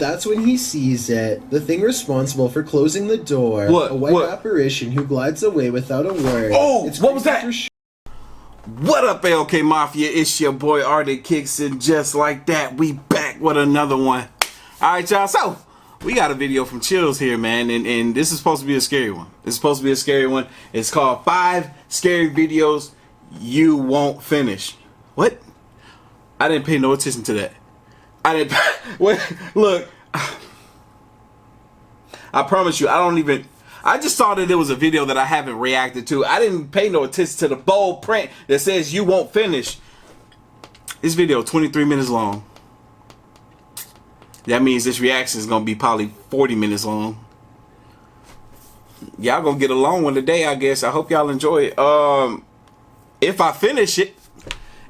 that's when he sees it. The thing responsible for closing the door. What? A white What? apparition who glides away without a word. Oh, It's what was that? for sure. What up, LK Mafia? It's your boy Artofkickz, and just like that, we back with another one. Alright, y'all, so we got a video from Chills here, man, and this is supposed to be a scary one. It's supposed to be a scary one. It's called 5 Scary Videos You Won't Finish. What? I didn't pay no attention to that. I didn't. Wait, look. I promise you, I just saw that it was a video that I haven't reacted to. I didn't pay no attention to the bold print that says you won't finish. This video 23 minutes long. That means this reaction is going to be probably 40 minutes long. Y'all going to get a long one today, I guess. I hope y'all enjoy it. If I finish it.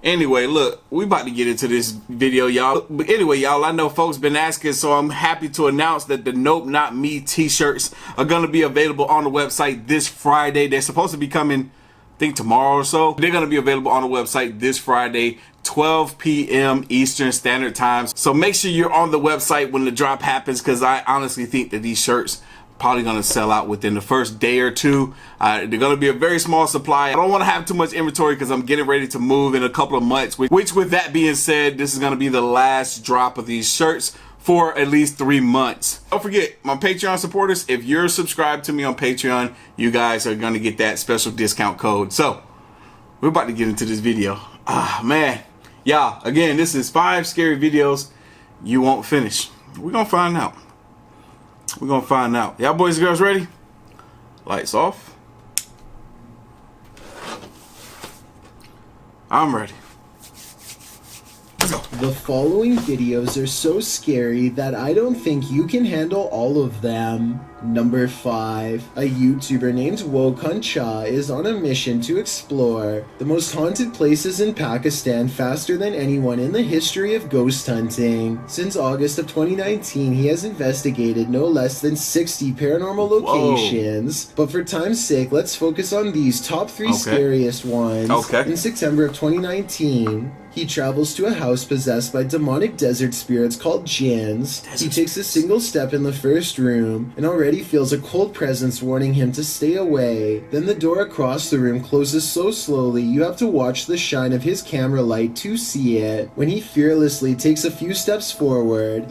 Anyway, look, we about to get into this video, y'all. But anyway, y'all, I know folks been asking, so I'm happy to announce that the Nope Not Me t-shirts are going to be available on the website this Friday. They're supposed to be coming, I think, tomorrow or so. They're going to be available on the website this Friday, 12 p.m. Eastern Standard Time. So make sure you're on the website when the drop happens, because I honestly think that these shirts probably gonna sell out within the first day or two. They're gonna be a very small supply. I don't want to have too much inventory because I'm getting ready to move in a couple of months, which with that being said, this is gonna be the last drop of these shirts for at least 3 months. Don't forget, my Patreon supporters, if you're subscribed to me on Patreon, you guys are gonna get that special discount code. So we're about to get into this video. Man, y'all, again, this is 5 scary videos you won't finish. We're gonna find out. We're gonna find out. Y'all boys and girls ready? Lights off. I'm ready. Let's go. The following videos are so scary that I don't think you can handle all of them. Number 5. A YouTuber named Wokancha is on a mission to explore the most haunted places in Pakistan faster than anyone in the history of ghost hunting. Since August of 2019, he has investigated no less than 60 paranormal locations. Whoa. But for time's sake, let's focus on these top 3 scariest ones. In September of 2019, he travels to a house possessed by demonic desert spirits called jinns. He takes a single step in the first room and already feels a cold presence warning him to stay away. Then the door across the room closes so slowly you have to watch the shine of his camera light to see it. When he fearlessly takes a few steps forward,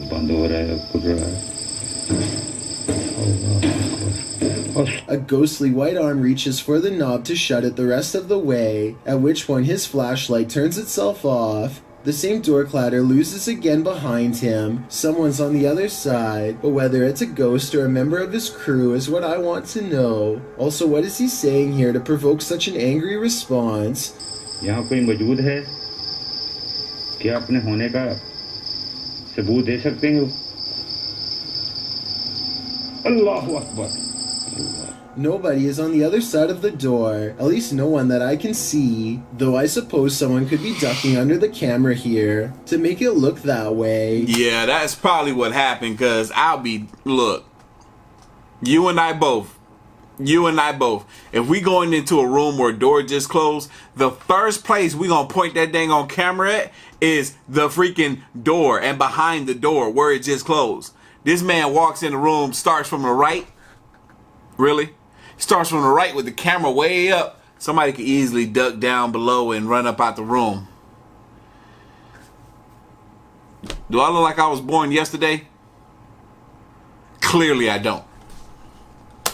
a ghostly white arm reaches for the knob to shut it the rest of the way, at which point his flashlight turns itself off. The same door clatter loses again behind him. Someone's on the other side, but whether it's a ghost or a member of his crew is what I want to know. Also, what is he saying here to provoke such an angry response? यहाँ कोई मौजूद है? क्या अपने होने का सबूत दे सकते हो? अल्लाहु Akbar. Nobody is on the other side of the door, at least no one that I can see, though I suppose someone could be ducking under the camera here to make it look that way. Yeah, that's probably what happened, because look, you and I both, if we going into a room where a door just closed, the first place we gonna point that dang on camera at is the freaking door and behind the door where it just closed. This man walks in the room, starts from the right. Really? Starts from the right with the camera way up. Somebody could easily duck down below and run up out the room. Do I look like I was born yesterday? Clearly I don't.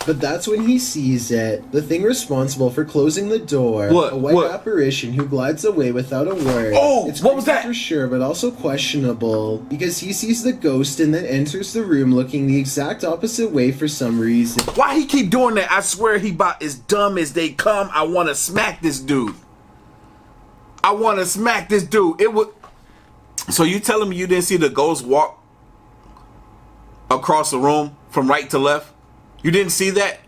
But that's when he sees it. The thing responsible for closing the door. What? A white apparition who glides away without a word. Oh, it's what was that? For sure, but also questionable, because he sees the ghost and then enters the room looking the exact opposite way for some reason. Why he keep doing that? I swear he about as dumb as they come. I want to smack this dude. I want to smack this dude. It would. So you telling me you didn't see the ghost walk across the room from right to left? You didn't see that?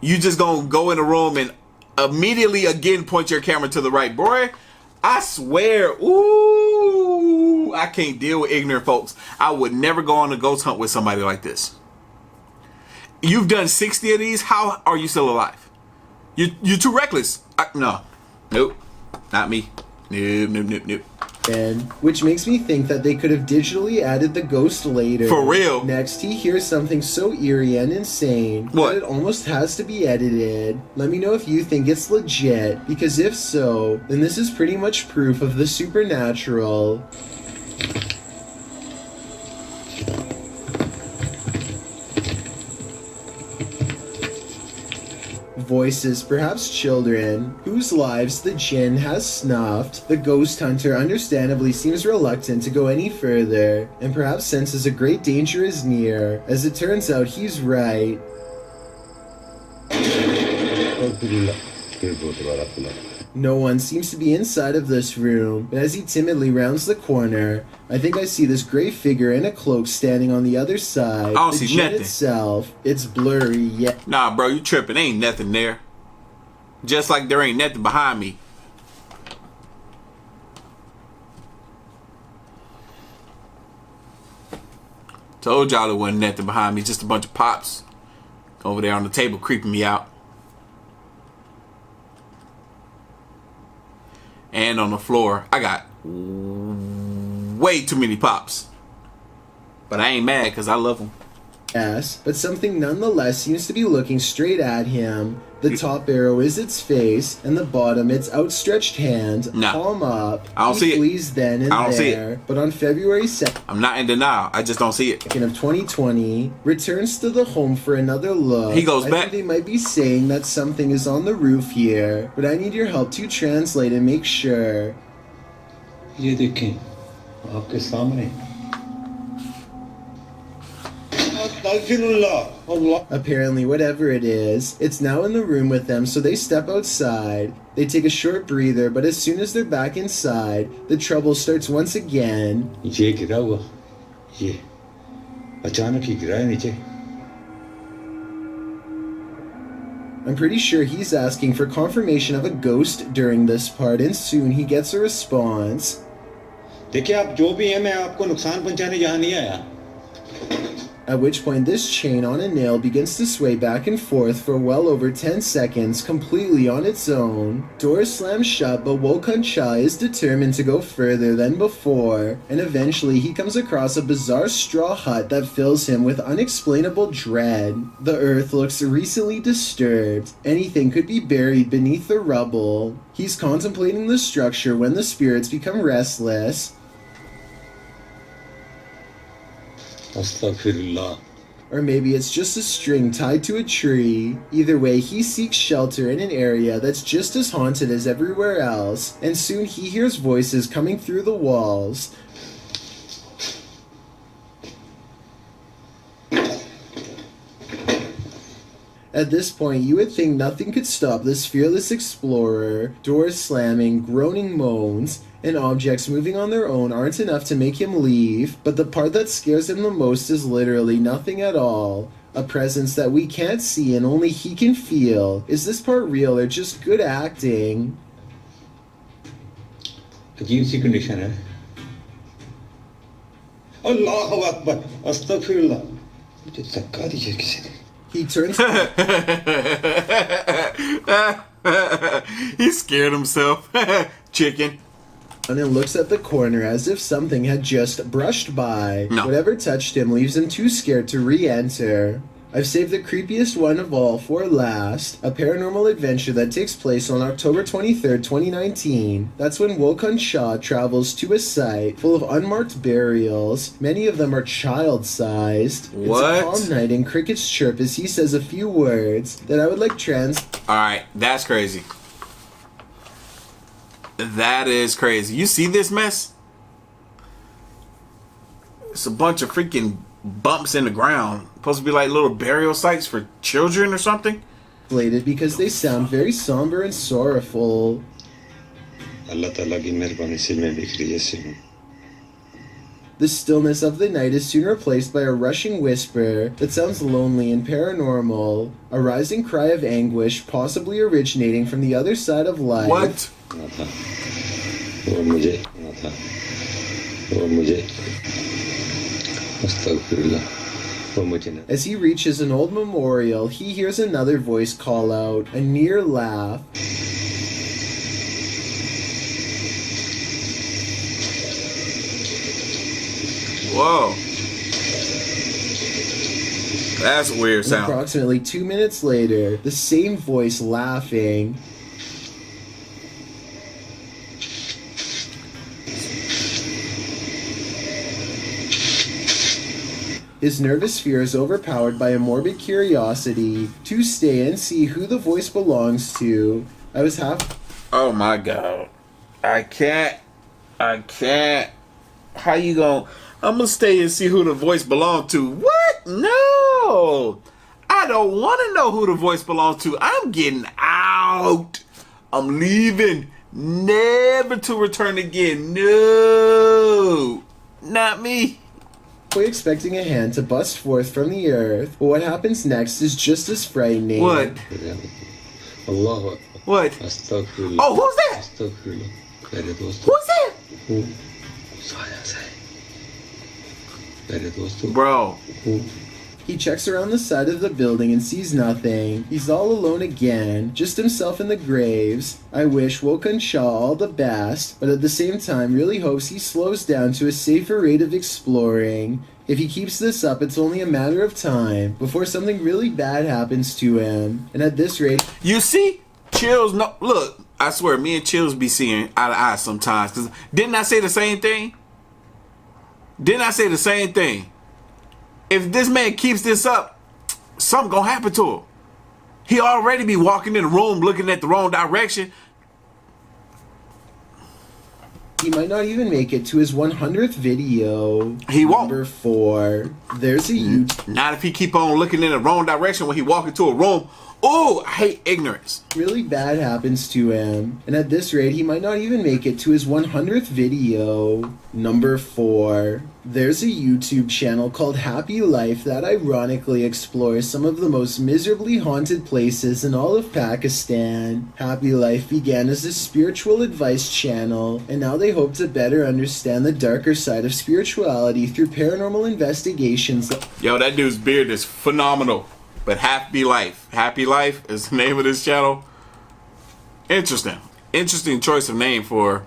You just gonna go in the room and immediately again point your camera to the right. Boy, I swear, ooh, I can't deal with ignorant folks. I would never go on a ghost hunt with somebody like this. You've done 60 of these. How are you still alive? You're too reckless. No. Nope. Not me. Nope. which makes me think that they could have digitally added the ghost later. For real. Next, he hears something so eerie and insane What? that it almost has to be edited. Let me know if you think it's legit, because if so, then this is pretty much proof of the supernatural. Voices, perhaps children, whose lives the jinn has snuffed. The ghost hunter understandably seems reluctant to go any further, and perhaps senses a great danger is near. As it turns out, he's right. No one seems to be inside of this room, but as he timidly rounds the corner, I think I see this gray figure in a cloak standing on the other side. I don't the see jinn nothing. itself, it's blurry yet. Nah, bro, you tripping. Ain't nothing there. Just like there ain't nothing behind me. Told y'all there wasn't nothing behind me. Just a bunch of pops over there on the table creeping me out. And on the floor, I got way too many pops. But I ain't mad because I love them. Yes, but something nonetheless seems to be looking straight at him. The top arrow is its face, and the bottom its outstretched hand, Nah. palm up. I don't see it. Flees then and I don't see it. there. But on February 2nd I'm not in denial. I just don't see it. of 2020, returns to the home for another look. He goes I back. think they might be saying that something is on the roof here, but I need your help to translate and make sure. ये देखें आपके सामने Apparently, whatever it is, it's now in the room with them, so they step outside. They take a short breather, but as soon as they're back inside, the trouble starts once again. ये गिरा हुआ ये अचानक ही गिरा है नीचे I'm pretty sure he's asking for confirmation of a ghost during this part, and soon he gets a response. देखिए आप जो भी हैं मैं आपको नुकसान पहुंचाने यहाँ नहीं आया At which point this chain on a nail begins to sway back and forth for well over 10 seconds, completely on its own. Doors slam shut, but Wokun Cha is determined to go further than before, and eventually he comes across a bizarre straw hut that fills him with unexplainable dread. The earth looks recently disturbed. Anything could be buried beneath the rubble. He's contemplating the structure when the spirits become restless. अस्तगफिरुल्लाह Or maybe it's just a string tied to a tree. Either way, he seeks shelter in an area that's just as haunted as everywhere else, and soon he hears voices coming through the walls. At this point, you would think nothing could stop this fearless explorer. Doors slamming, groaning moans, and objects moving on their own aren't enough to make him leave, but the part that scares him the most is literally nothing at all. A presence that we can't see and only he can feel. Is this part real or just good acting? अजीब सी condition है अल्लाह अकबर अस्तगफिरुल्लाह मुझे धक्का दिया किसी ने He turns He scared himself. Chicken. and looks at the corner as if something had just brushed by. No. Whatever touched him leaves him too scared to re-enter. I've saved the creepiest one of all for last, a paranormal adventure that takes place on October 23rd, 2019. That's when Wokun Cha travels to a site full of unmarked burials. Many of them are child-sized. It's What? a calm night and crickets chirp as he says a few words that I would like Alright, that's crazy. That is crazy. You see this mess? It's a bunch of freaking bumps in the ground. Supposed to be like little burial sites for children or something? translated because they sound very somber and sorrowful. अल्लाह ताला की मेहरबानी से मैं बिखरी जैसे हूँ The stillness of the night is soon replaced by a rushing whisper that sounds lonely and paranormal. A rising cry of anguish, possibly originating from the other side of life. What? ना था वो मुझे ना था वो मुझे अस्तगफिरुल्लाह वो मुझे ना As he reaches an old memorial, he hears another voice call out, a near laugh. Whoa. That's a weird And sound. approximately 2 minutes later, the same voice laughing. His nervous fear is overpowered by a morbid curiosity to stay and see who the voice belongs to. I was half... Oh my god. I can't. How you gonna... I'm gonna stay and see who the voice belongs to. What? No! I don't want to know who the voice belongs to. I'm getting out. I'm leaving. Never to return again. No. Not me. expecting a hand to bust forth from the earth, but what happens next is just as frightening. What? Allahu Akbar. What? Astaghfirullah. Oh, who's that? Astaghfirullah. मेरे दोस्तों Who's that? साया से मेरे दोस्तों Bro. He checks around the side of the building and sees nothing. He's all alone again, just himself in the graves. I wish Wokan Shah all the best, but at the same time really hopes he slows down to a safer rate of exploring. If he keeps this up, it's only a matter of time before something really bad happens to him. And at this rate... You see? Chills, no, look, I swear, me and Chills be seeing eye to eye sometimes. Cause didn't I say the same thing? Didn't I say the same thing? If this man keeps this up, something gonna happen to him. He already be walking in the room looking at the wrong direction. He might not even make it to his 100th video. He won't. Number 4. There's a YouTube. Not if he keep on looking in the wrong direction when he walk into a room. Oh, I hate ignorance. Really bad happens to him. And at this rate, he might not even make it to his 100th video. Number 4. There's a YouTube channel called Happy Life that ironically explores some of the most miserably haunted places in all of Pakistan. Happy Life began as a spiritual advice channel, and now they hope to better understand the darker side of spirituality through paranormal investigations. Yo, that dude's beard is phenomenal. But Happy Life. Happy Life is the name of this channel. Interesting. Interesting choice of name for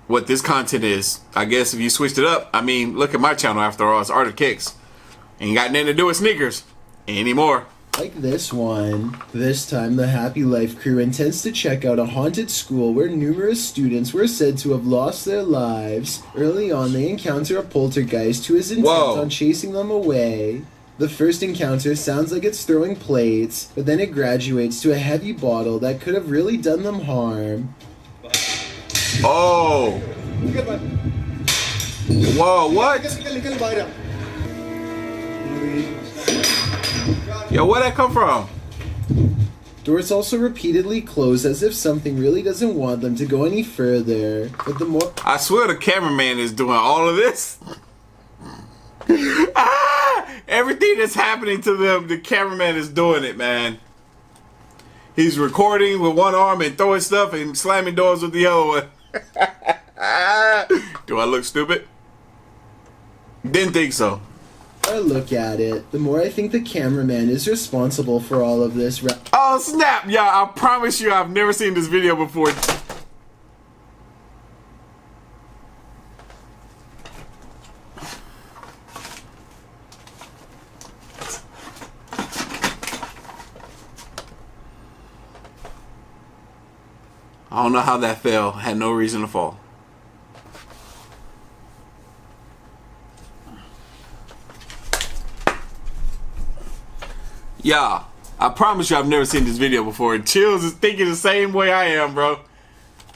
what this content is. I guess if you switched it up, I mean, look at my channel after all. It's Artofkickz. Ain't got nothing to do with sneakers anymore. Like this one. This time, the Happy Life crew intends to check out a haunted school where numerous students were said to have lost their lives. Early on, they encounter a poltergeist who is intent on chasing them away. The first encounter sounds like it's throwing plates, but then it graduates to a heavy bottle that could have really done them harm. Oh. Whoa, what? Yo, where'd that come from? Doors also repeatedly close as if something really doesn't want them to go any further. But the more... I swear the cameraman is doing all of this. Everything that's happening to them, the cameraman is doing it, man. He's recording with one arm and throwing stuff and slamming doors with the other one. Do I look stupid? Didn't think so. The more I look at it, the more I think the cameraman is responsible for all of this. Oh, snap! Yeah, I promise you I've never seen this video before. I don't know how that fell. Had no reason to fall. Yeah, I promise you I've never seen this video before. Chills is thinking the same way I am, bro.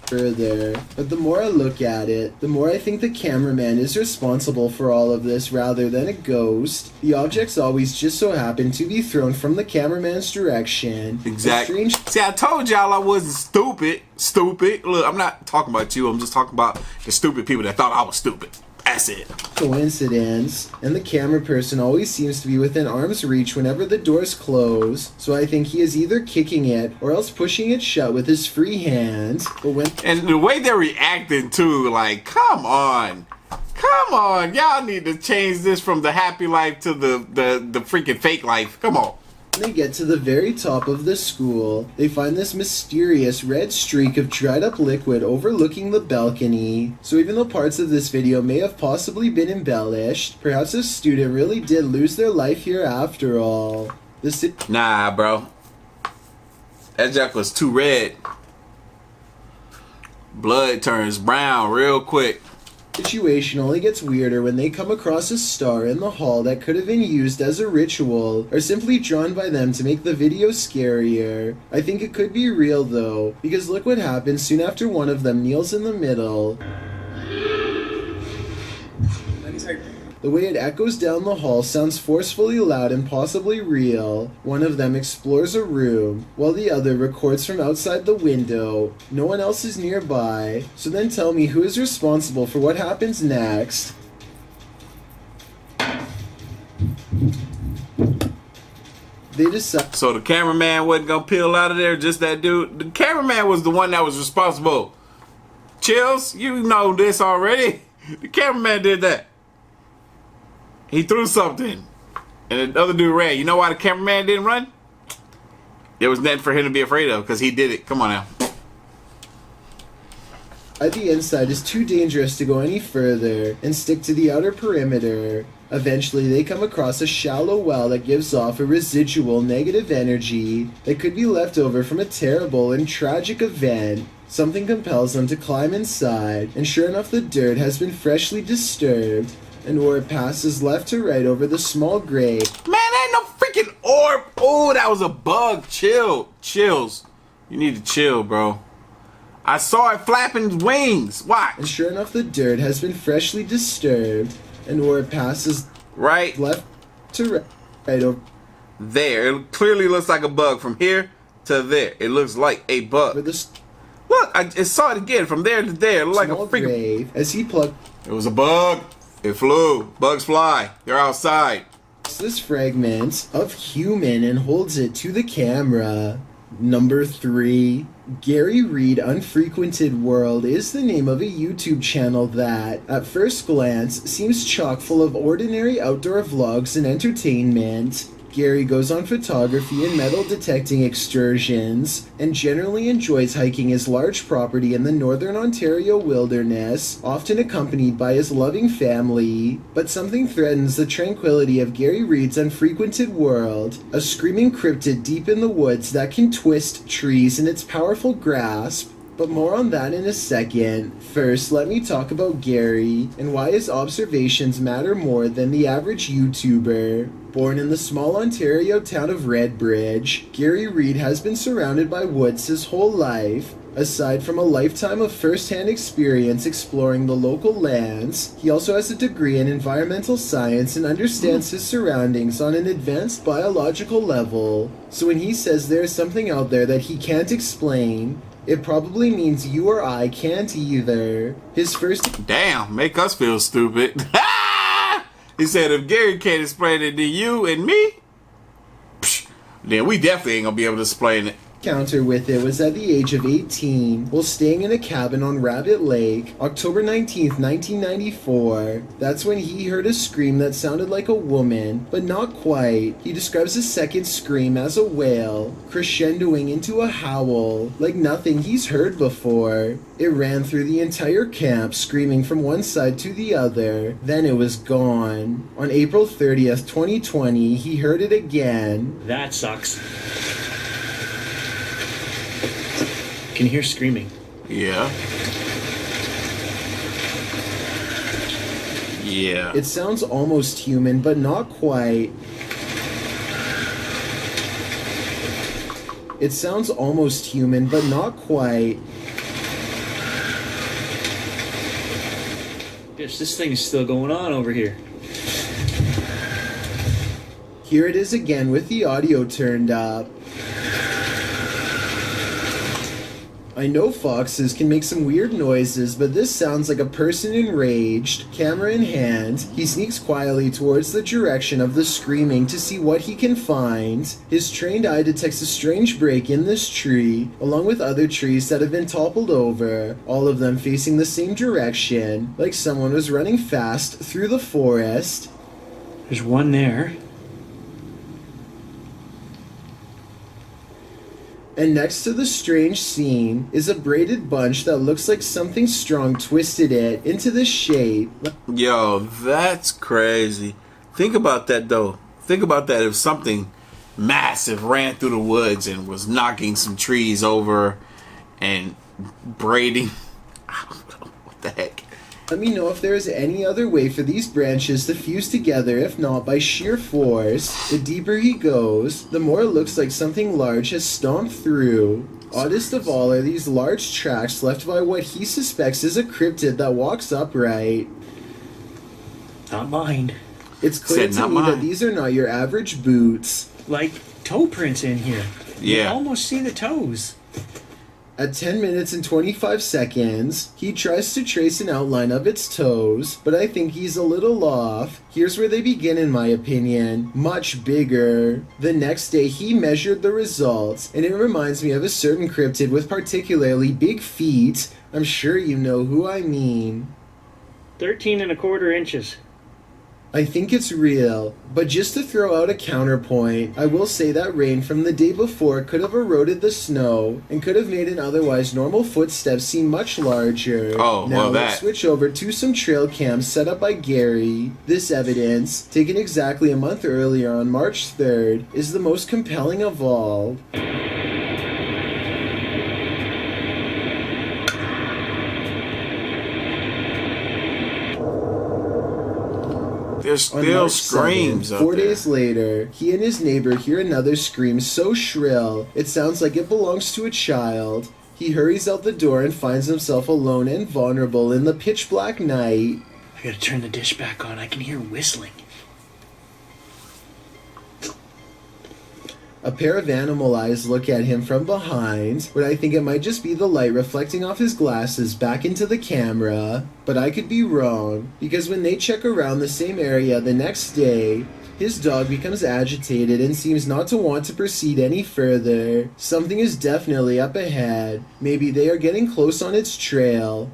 Further, but the more I look at it, the more I think the cameraman is responsible for all of this rather than a ghost. The objects always just so happen to be thrown from the cameraman's direction. Exactly. See, I told y'all I wasn't stupid. Stupid. Look, I'm not talking about you. I'm just talking about the stupid people that thought I was stupid. That's it. Coincidence, and the camera person always seems to be within arm's reach whenever the doors close, so I think he is either kicking it or else pushing it shut with his free hand. But when and the way they're reacting too, like, come on, y'all need to change this from the happy life to the freaking fake life. Come on. When they get to the very top of the school, they find this mysterious red streak of dried up liquid overlooking the balcony. So even though parts of this video may have possibly been embellished, perhaps a student really did lose their life here after all. Nah, bro. That jack was too red. Blood turns brown real quick. Situation only gets weirder when they come across a star in the hall that could have been used as a ritual, or simply drawn by them to make the video scarier. I think it could be real though, because look what happens soon after one of them kneels in the middle. The way it echoes down the hall sounds forcefully loud and possibly real. One of them explores a room, while the other records from outside the window. No one else is nearby, so then tell me who is responsible for what happens next. They decide. So the cameraman wasn't gonna peel out of there, just that dude? The cameraman was the one that was responsible. Chills, you know this already. The cameraman did that. He threw something, and the other dude ran. You know why the cameraman didn't run? There was nothing for him to be afraid of, because he did it. Come on now. The inside is too dangerous to go any further, and stick to the outer perimeter. Eventually, they come across a shallow well that gives off a residual negative energy that could be left over from a terrible and tragic event. Something compels them to climb inside, and sure enough, the dirt has been freshly disturbed. An orb passes left to right over the small grave. Man, that ain't no freaking orb. Oh, that was a bug. Chill. Chills. You need to chill, bro. I saw it flapping wings. Watch. And sure enough, the dirt has been freshly disturbed. An orb passes right left to right over there. It clearly looks like a bug from here to there. It looks like a bug. Look, I just saw it again from there to there. It looked like a freaking grave. As he plugged. It was a bug. It flew. Bugs fly. They're outside. This fragment of human and holds it to the camera. Number 3. Gary Reed Unfrequented World is the name of a YouTube channel that, at first glance, seems chock full of ordinary outdoor vlogs and entertainment. Gary goes on photography and metal detecting excursions, and generally enjoys hiking his large property in the northern Ontario wilderness, often accompanied by his loving family. But something threatens the tranquility of Gary Reed's Unfrequented World, a screaming cryptid deep in the woods that can twist trees in its powerful grasp. But more on that in a second. First, let me talk about Gary, and why his observations matter more than the average YouTuber. Born in the small Ontario town of Redbridge, Gary Reed has been surrounded by woods his whole life. Aside from a lifetime of first-hand experience exploring the local lands, he also has a degree in environmental science and understands his surroundings on an advanced biological level. So when he says there is something out there that he can't explain, it probably means you or I can't either. His first... Damn, make us feel stupid. He said if Gary can't explain it to you and me, then we definitely ain't gonna be able to explain it. Encounter with it was at the age of 18 while staying in a cabin on Rabbit Lake, October 19th, 1994. That's when he heard a scream that sounded like a woman, but not quite. He describes the second scream as a wail, crescendoing into a howl, like nothing he's heard before. It ran through the entire camp, screaming from one side to the other. Then it was gone. On April 30th, 2020, he heard it again. That sucks. Can you hear screaming? Yeah. Yeah. It sounds almost human, but not quite. It sounds almost human, but not quite. Bitch, this thing is still going on over here. Here it is again with the audio turned up. I know foxes can make some weird noises, but this sounds like a person enraged. Camera in hand, he sneaks quietly towards the direction of the screaming to see what he can find. His trained eye detects a strange break in this tree, along with other trees that have been toppled over, all of them facing the same direction, like someone was running fast through the forest. There's one there. And next to the strange scene is a braided bunch that looks like something strong twisted it into this shape. Yo, that's crazy. Think about that though. Think about that if something massive ran through the woods and was knocking some trees over and braiding. What the heck? Let me know if there is any other way for these branches to fuse together, if not by sheer force. The deeper he goes, the more it looks like something large has stomped through. Oddest of all are these large tracks left by what he suspects is a cryptid that walks upright. Not mine. It's clear to me that these are not your average boots. Like toe prints in here. Yeah. You almost see the toes. At 10 minutes and 25 seconds, he tries to trace an outline of its toes, but I think he's a little off. Here's where they begin in my opinion, much bigger. The next day he measured the results, and it reminds me of a certain cryptid with particularly big feet. I'm sure you know who I mean. 13¼ inches. I think it's real, but just to throw out a counterpoint, I will say that rain from the day before could have eroded the snow and could have made an otherwise normal footstep seem much larger. Oh, now well, let's that. switch over to some trail cams set up by Gary. This evidence, taken exactly a month earlier on March 3rd, is the most compelling of all. There's On still March screams 7th, up 4 there. days later, he and his neighbor hear another scream so shrill, it sounds like it belongs to a child. He hurries out the door and finds himself alone and vulnerable in the pitch black night. I gotta turn the dish back on. I can hear whistling. A pair of animal eyes look at him from behind, but I think it might just be the light reflecting off his glasses back into the camera. But I could be wrong, because when they check around the same area the next day, his dog becomes agitated and seems not to want to proceed any further. Something is definitely up ahead. Maybe they are getting close on its trail.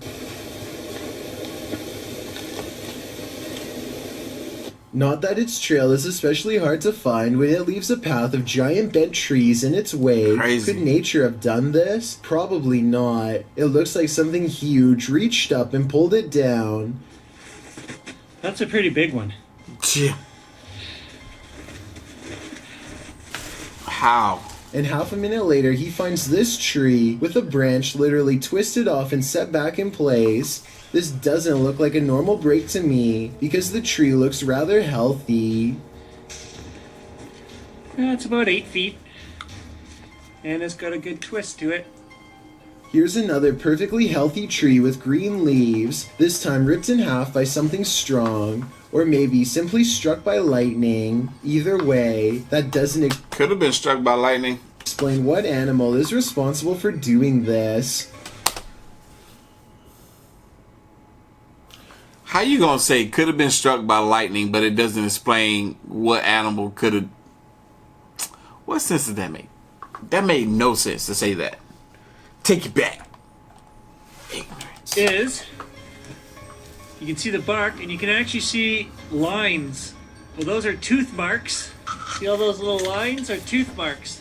Not that its trail is especially hard to find when it leaves a path of giant bent trees in its way. Crazy. Could nature have done this? Probably not. It looks like something huge reached up and pulled it down. That's a pretty big one. Yeah. How? And half a minute later, he finds this tree with a branch literally twisted off and set back in place. This doesn't look like a normal break to me, because the tree looks rather healthy. It's about 8 feet. And it's got a good twist to it. Here's another perfectly healthy tree with green leaves, this time ripped in half by something strong, or maybe simply struck by lightning. Either way, that doesn't Could have been struck by lightning. explain what animal is responsible for doing this. How you gonna say could have been struck by lightning, but it doesn't explain what animal could have? What sense does that make? That made no sense to say that. Take it back. Ignorance. Is you can see the bark and you can actually see lines. Well, those are tooth marks. See all those little lines are tooth marks.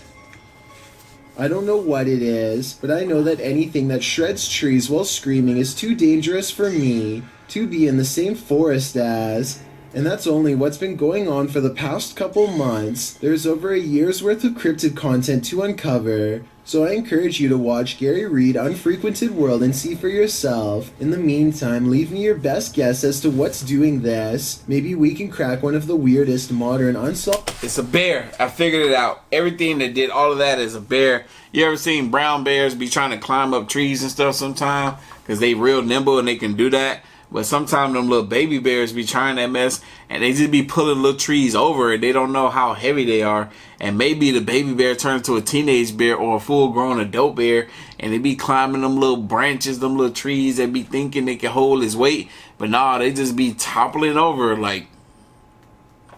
I don't know what it is, but I know that anything that shreds trees while screaming is too dangerous for me to be in the same forest as. And that's only what's been going on for the past couple months. There's over a year's worth of cryptid content to uncover, so I encourage you to watch Gary read Unfrequented World and see for yourself. In the meantime, leave me your best guess as to what's doing this. Maybe we can crack one of the weirdest modern unsolved... It's a bear. I figured it out. Everything that did all of that is a bear. You ever seen brown bears be trying to climb up trees and stuff sometime? Because they real nimble and they can do that. But sometimes them little baby bears be trying that mess and they just be pulling little trees over and they don't know how heavy they are. And maybe the baby bear turns to a teenage bear or a full-grown adult bear and they be climbing them little branches, them little trees that be thinking they can hold his weight. But nah, they just be toppling over like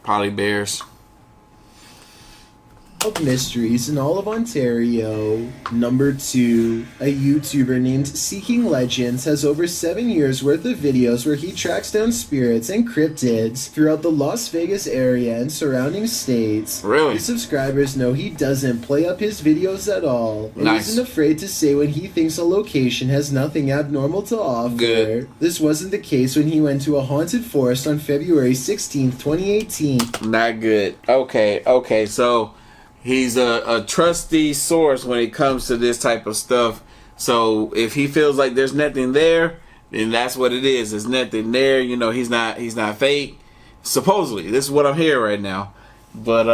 probably bears. unsolved mysteries in all of Ontario. Number 2. A YouTuber named Seeking Legends has over 7 years worth of videos where he tracks down spirits and cryptids throughout the Las Vegas area and surrounding states. Really? His subscribers know he doesn't play up his videos at all, and Nice. isn't afraid to say when he thinks a location has nothing abnormal to offer. Good. This wasn't the case when he went to a haunted forest on February 16th, 2018. Not good. Okay, so he's a trusty source when it comes to this type of stuff. So if he feels like there's nothing there, then that's what it is. There's nothing there. You know, he's not fake. Supposedly, this is what I'm hearing right now. But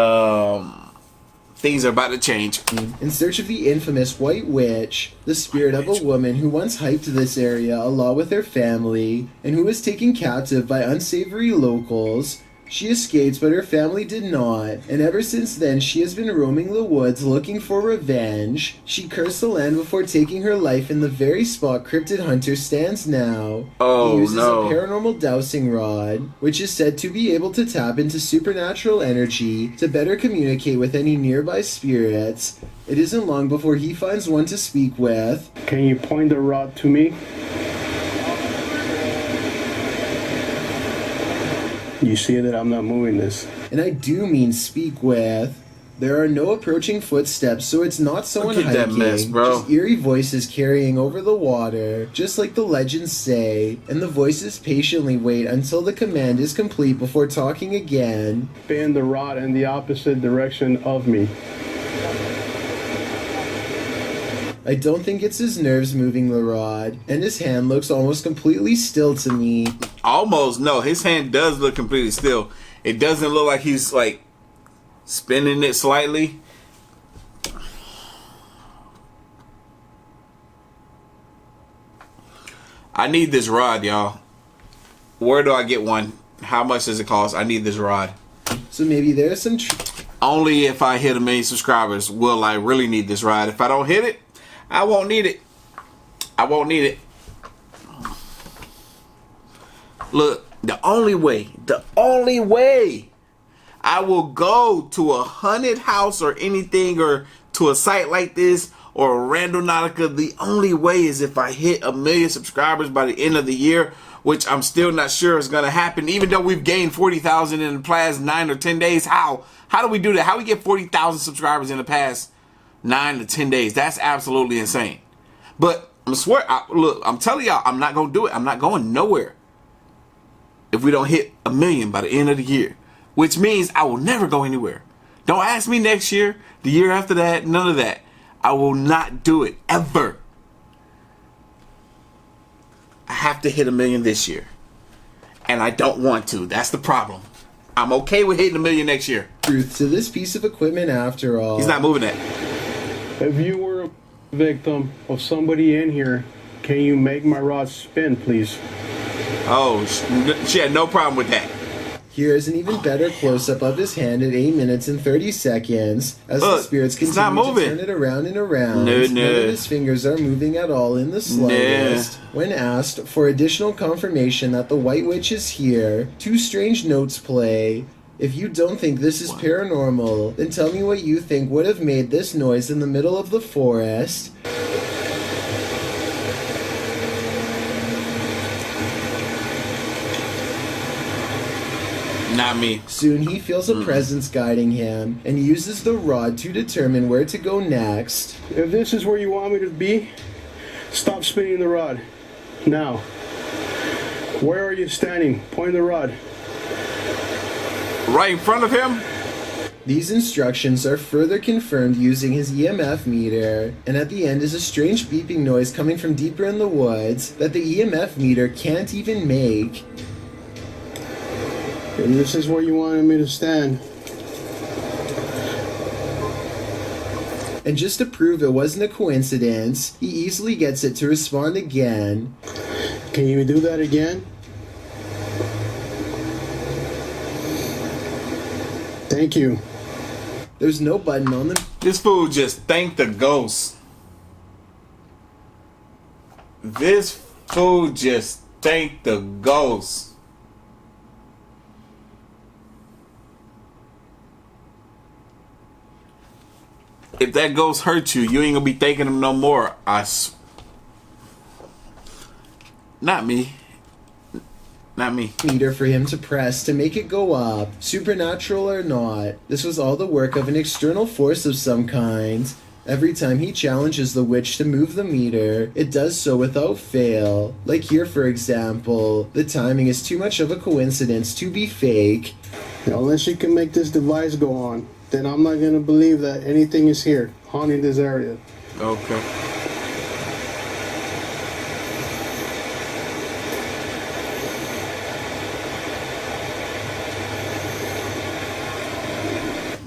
things are about to change. In search of the infamous White Witch, the spirit of a woman who once hiked this area along with her family, and who was taken captive by unsavory locals. She escaped, but her family did not, and ever since then she has been roaming the woods looking for revenge. She cursed the land before taking her life in the very spot Cryptid Hunter stands now. Oh, he uses no. a paranormal dowsing rod, which is said to be able to tap into supernatural energy to better communicate with any nearby spirits. It isn't long before he finds one to speak with. Can you point the rod to me? You see that I'm not moving this. And I do mean speak with. There are no approaching footsteps, so it's not someone Look at that hiking. mess, bro. Just eerie voices carrying over the water, just like the legends say. And the voices patiently wait until the command is complete before talking again. Spin the rod in the opposite direction of me. I don't think it's his nerves moving the rod, and his hand looks almost completely still to me. Almost, no. His hand does look completely still. It doesn't look like he's like spinning it slightly. I need this rod, y'all. Where do I get one? How much does it cost? I need this rod. So maybe there's some Only if I hit 1 million subscribers will I really need this rod. If I don't hit it, I won't need it. I won't need it. Look, the only way I will go to a haunted house or anything, or to a site like this or a Randonautica, the only way is if I hit 1 million subscribers by the end of the year, which I'm still not sure is going to happen, even though we've gained 40,000 in the past 9 or 10 days. How do we do that? How do we get 40,000 subscribers in the past 9 to 10 days? That's absolutely insane. But I swear, look, I'm telling y'all, I'm not going to do it. I'm not going nowhere if we don't hit 1 million by the end of the year, which means I will never go anywhere. Don't ask me next year, the year after that, none of that. I will not do it ever. I have to hit 1 million this year, and I don't want to. That's the problem. I'm okay with hitting 1 million next year. truth to this piece of equipment after all. He's not moving that. If you were a victim of somebody in here, can you make my rod spin, please? Oh, she had no problem with that. Here is an even better close-up of his hand at 8 minutes and 30 seconds as Look, the spirits it's not continue to moving. turn it around and around. No. None of his fingers are moving at all in the slightest. When asked for additional confirmation that the White Witch is here, 2 strange notes play. If you don't think this is paranormal, then tell me what you think would have made this noise in the middle of the forest. Not me. Soon he feels a presence guiding him and uses the rod to determine where to go next. If this is where you want me to be, stop spinning the rod. Now. Where are you standing? Point the rod. Right in front of him? These instructions are further confirmed using his EMF meter, and at the end is a strange beeping noise coming from deeper in the woods that the EMF meter can't even make. And this is where you wanted me to stand. And just to prove it wasn't a coincidence, he easily gets it to respond again. Can you do that again? Thank you. There's no button on the... This fool just thanked the ghost. This fool just thanked the ghost. If that ghost hurt you, you ain't gonna be thanking him no more. Not me. Not me. Meter for him to press to make it go up, supernatural or not. This was all the work of an external force of some kind. Every time he challenges the witch to move the meter, it does so without fail. Like here, for example, the timing is too much of a coincidence to be fake. Unless you can make this device go on, then I'm not going to believe that anything is here, haunting this area. Okay.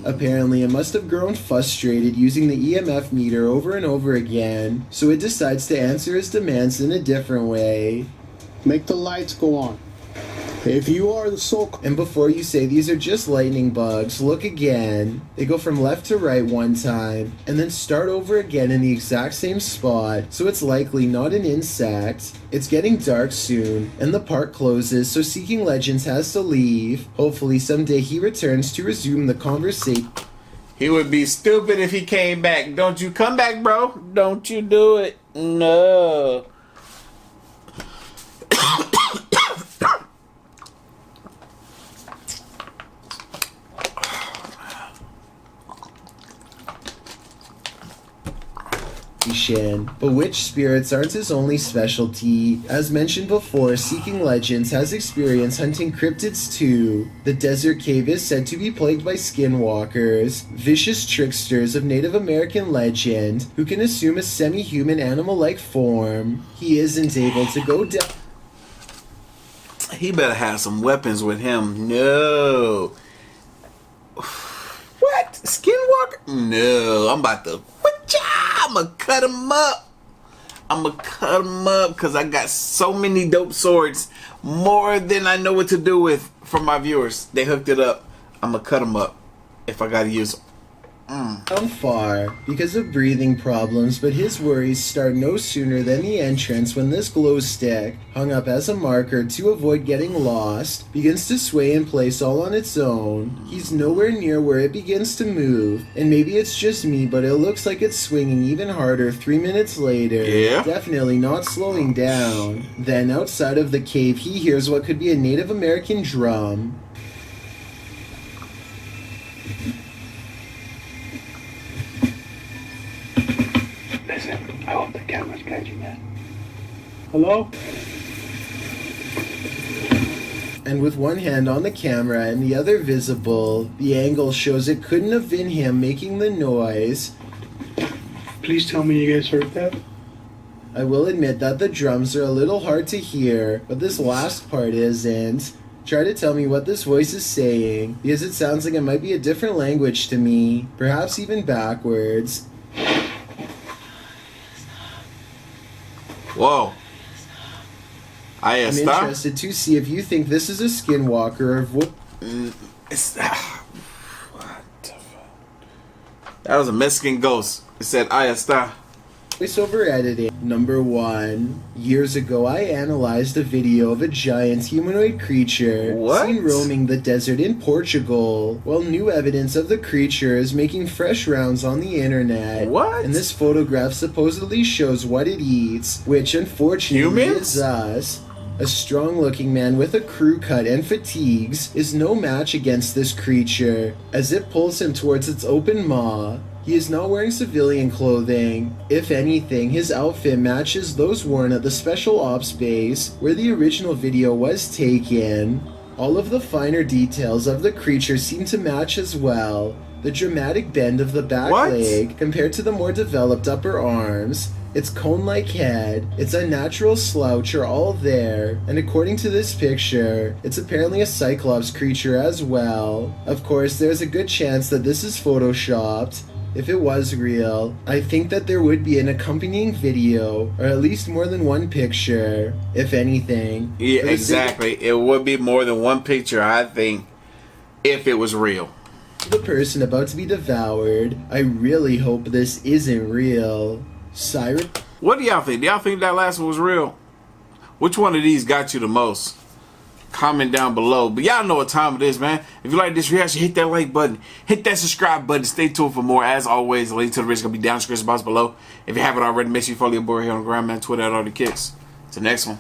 Apparently, it must have grown frustrated using the EMF meter over and over again, so it decides to answer his demands in a different way. Make the lights go on. If you are the soul... And before you say these are just lightning bugs, look again. They go from left to right one time, and then start over again in the exact same spot, so it's likely not an insect. It's getting dark soon, and the park closes, so Seeking Legends has to leave. Hopefully someday he returns to resume the conversation. He would be stupid if he came back. Don't you come back, bro. Don't you do it. No. But witch spirits aren't his only specialty. As mentioned before, Seeking Legends has experience hunting cryptids too. The desert cave is said to be plagued by skinwalkers, vicious tricksters of Native American legend who can assume a semi-human animal-like form. He isn't able to go down. He better have some weapons with him. No. What? Skinwalker? No, I'm about to... I'ma cut him up. I'ma cut him up because I got so many dope swords. More than I know what to do with for my viewers. They hooked it up. I'ma cut him up if I gotta use them. Down far because of breathing problems, but his worries start no sooner than the entrance when this glow stick, hung up as a marker to avoid getting lost, begins to sway in place all on its own. He's nowhere near where it begins to move, and maybe it's just me, but it looks like it's swinging even harder 3 minutes later. Yeah. Definitely not slowing down. Then outside of the cave, he hears what could be a Native American drum. I hope the camera's catching that. Hello? And with one hand on the camera and the other visible, the angle shows it couldn't have been him making the noise. Please tell me you guys heard that. I will admit that the drums are a little hard to hear, but this last part isn't. Try to tell me what this voice is saying, because it sounds like it might be a different language to me, perhaps even backwards. Whoa. Ahí I'm está. interested to see if you think this is a skinwalker or what. What the fuck? That was a Mexican ghost. It said ahí está. Voiceover editing. Number 1. Years ago, I analyzed a video of a giant humanoid creature seen roaming the desert in Portugal. Well, new evidence of the creature is making fresh rounds on the internet. What? And this photograph supposedly shows what it eats, which unfortunately Humans? is us. A strong-looking man with a crew cut and fatigues is no match against this creature, as it pulls him towards its open maw. He is not wearing civilian clothing. If anything, his outfit matches those worn at the Special Ops base, where the original video was taken. All of the finer details of the creature seem to match as well. The dramatic bend of the back leg compared to the more developed upper arms, its cone-like head, its unnatural slouch are all there, and according to this picture, it's apparently a Cyclops creature as well. Of course, there's a good chance that this is photoshopped. If it was real, I think that there would be an accompanying video, or at least more than one picture, if anything. Yeah, exactly. It would be more than one picture, I think, if it was real. The person about to be devoured, I really hope this isn't real. Siren? What do y'all think? Do y'all think that last one was real? Which one of these got you the most? comment down below. But y'all know what time it is, man. If you like this reaction, hit that like button, hit that subscribe button. Stay tuned for more. As always, the link to the video is gonna be down in the description box below. If you haven't already, make sure you follow your boy here on the ground, man. Twitter at Artofkickz. Till next one.